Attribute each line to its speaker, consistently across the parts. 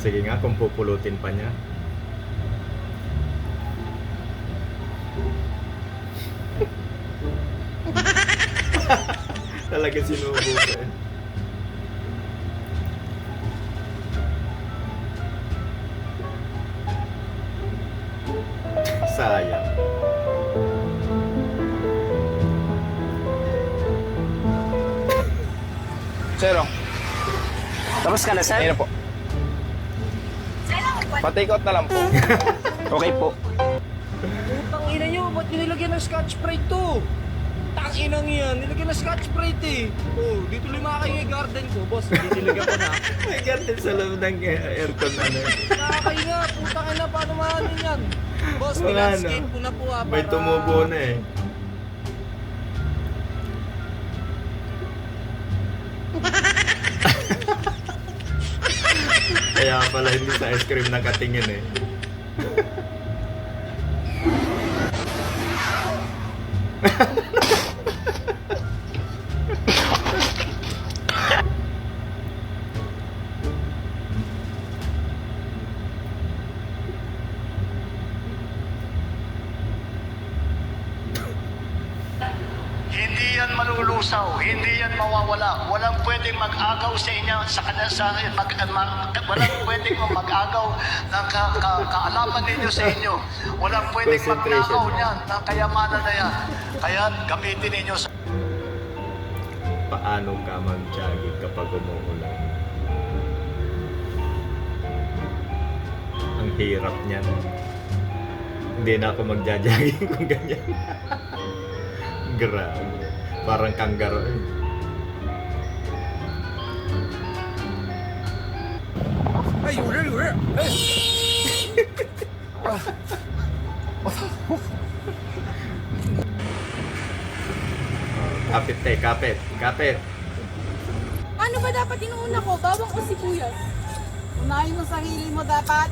Speaker 1: Sige nga, kung pupulutin pa niya. Talaga sinubo ka eh. Sayang.
Speaker 2: Sero.
Speaker 3: Tapos ka na, sir?
Speaker 2: Ayun na po. Pa-take out na lang po. Okay po.
Speaker 4: Putang ina nyo, ba't nyo nilagyan ng scotch Brite to? Tanginang yan, nilagyan ng scotch Brite eh. Oh, dito lima kayo yung garden ko, boss. Hindi nilagyan ko na.
Speaker 1: May garden sa loob ng aircon ano.
Speaker 4: Nakakahinga, putang ina, paano mahalin yan? Boss,
Speaker 1: Wala na.
Speaker 4: nilandscape ko na po para...
Speaker 1: May tumubo na eh. Kaya pala hindi sa ice cream nakatingin eh.
Speaker 5: Hindi yan malulusaw, hindi yan mawawala. Walang pwedeng mag-agaw sa inyo sa walang pwedeng mag-agaw ng kaalaman ninyo sa inyo. Walang pwedeng
Speaker 1: Concentration.
Speaker 5: magnakaw niyan ng kayamanan na yan. Kaya gamitin ninyo sa
Speaker 1: Paano ka mag-jogging kapag umuulan? Ang hirap niyan. Hindi na ako magja-jogging kung ganyan. Grabe. Parang kangaroo eh.
Speaker 4: Ay, ure! Ay!
Speaker 1: Kapit kapit. Kapit.
Speaker 6: Ano ba dapat inuuna ko? Bawang o sibuyas? Unahin mo sarili mo dapat.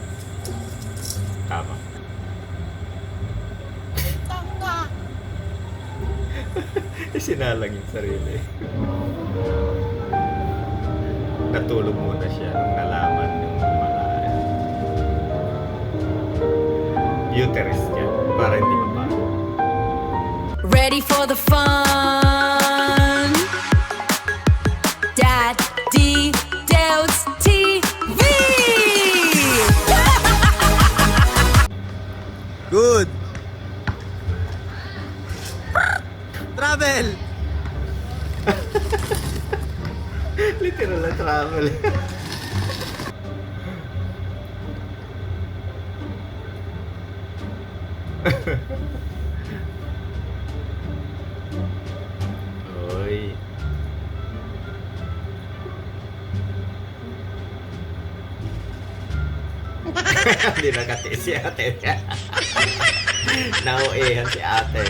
Speaker 1: Tama.
Speaker 6: Tanga.
Speaker 1: Isinalang yung sarili. Natulog muna siya nung nalaman yung malayan. Uterus niya para hindi mabago.
Speaker 7: Ready for the fun? Daddy Del's TV!
Speaker 4: Good! Travel!
Speaker 1: Literal na travel. Oy. Hindi nakati si ate. Nauehan si ate.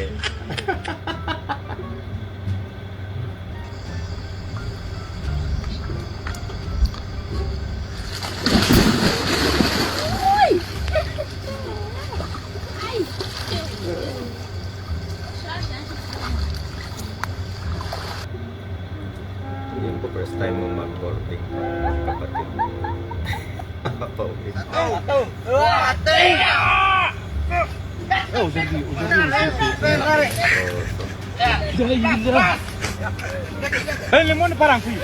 Speaker 1: Yun po first time mo mag-boarding kapatid. Pauwi.
Speaker 2: Ay, limon parang kuy.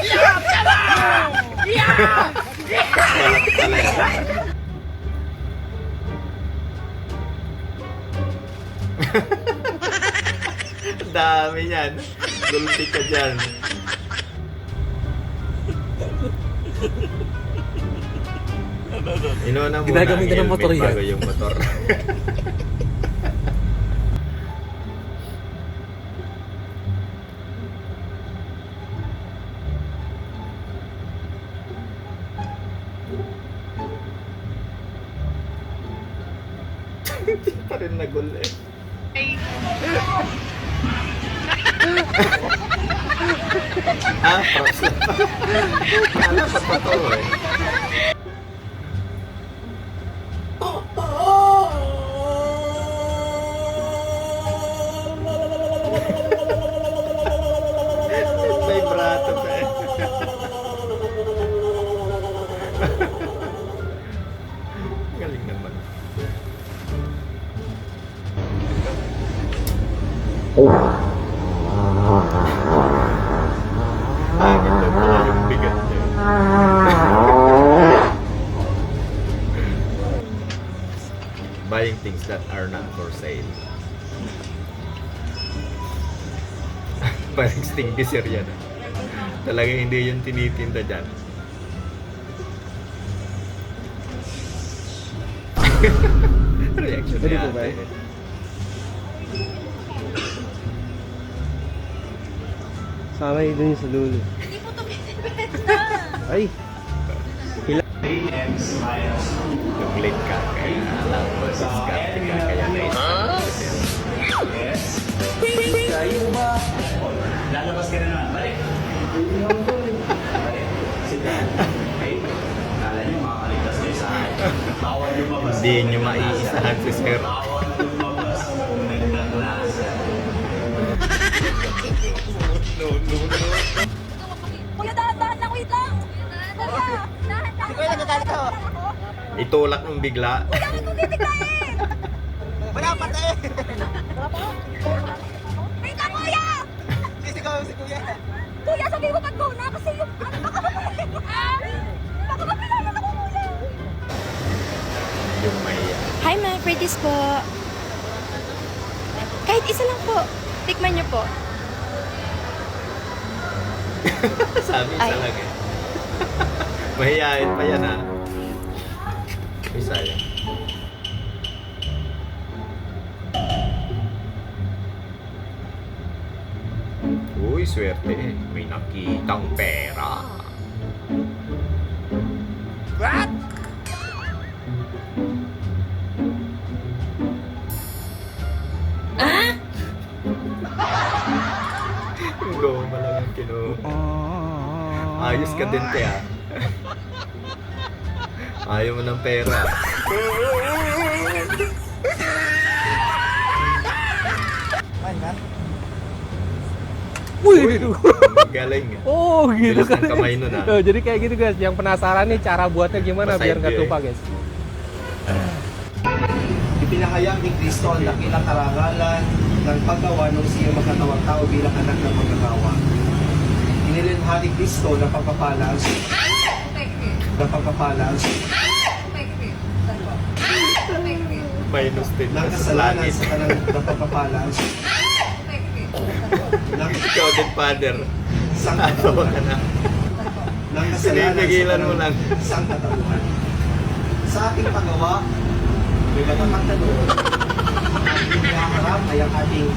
Speaker 1: Malaki pala yan. Dami yan. Gulpi ka dyan. Inuna muna
Speaker 4: Ginagamit
Speaker 1: ang
Speaker 4: ka ng motor
Speaker 1: helmet
Speaker 4: yan.
Speaker 1: bago yung motor. Hindi pa rin nagul eh. Props lang pa. Kala pa pa to eh. Vibrato pa eh. Galing naman. Akin na pala yung bigat niya. Buying things that are not for sale. Parang extinguisher yan. Talagang hindi yung tinitinda dyan. Reaction
Speaker 4: Pwede
Speaker 1: ni
Speaker 4: po ba
Speaker 1: ate.
Speaker 4: eh? Sana yun dun sa dulo.
Speaker 6: Hindi po ito binibenta.
Speaker 4: Ay!
Speaker 1: Yung late ka kaya alam mo diskarte ka kaya na-extinguisher.
Speaker 3: Lalabas ka na naman. Balik. Balik. Sit down. Okay? Kala niyo makakaligtas kayo sa akin. Bawal lumabas.
Speaker 1: Hindi nyo maiisahan si sir.
Speaker 3: Bawal lumabas. Nagkaklase.
Speaker 6: Kuya, dahan-dahan lang, wait lang. Kuya, dahan-dahan. Kuya, nagagalit ako.
Speaker 1: Itulak mong bigla.
Speaker 6: Kuya, huwag mong titignain.
Speaker 4: Wala pa tayo!
Speaker 6: Wait lang, kuya.
Speaker 4: Sisigaw si kuya.
Speaker 6: Kuya, sabi mo pag-go na kasi yung... Baka mapilala ako, kuya.
Speaker 1: Yung may
Speaker 8: Hi ma'am, Freddy's po. Kahit isa lang po. Tikman niyo po.
Speaker 1: sabi isa
Speaker 8: Ay.
Speaker 1: lang eh. Mahihain pa yan ha. Ay sayang. Uy, swerte eh. May nakitang pera.
Speaker 4: What?
Speaker 1: Yung goma lang yung Ayos ka din te ha. Ayaw mo ng pera.
Speaker 4: Uy!
Speaker 1: Galing eh.
Speaker 4: Oh, gitu
Speaker 1: Bilis ng kamay nun ha.
Speaker 4: Oh, jadi kayak gitu guys. Yang penasaran nih cara buatnya gimana
Speaker 1: Masayang
Speaker 4: biar nggak
Speaker 1: dia,
Speaker 4: tumpah guys.
Speaker 9: Ipinahayag ni Kristo ang dakilang karangalan ng paggawa ng siya makatawang tao bilang anak ng magkakawa. Inilinha ni Kristo na pagpapalang
Speaker 1: Minus 10
Speaker 9: ng
Speaker 1: na sa
Speaker 9: kasalanan
Speaker 1: planet.
Speaker 9: sa kanang napagpapalang ng
Speaker 1: Ikaw din, father.
Speaker 9: sangkatauhan.
Speaker 1: Tawa ka na.
Speaker 9: Ng kasalanan
Speaker 1: Sinipigilan mo lang.
Speaker 9: sangkatauhan. Sa ating paggawa, may matatang tanong. Ang ating hinaharap ay ang ating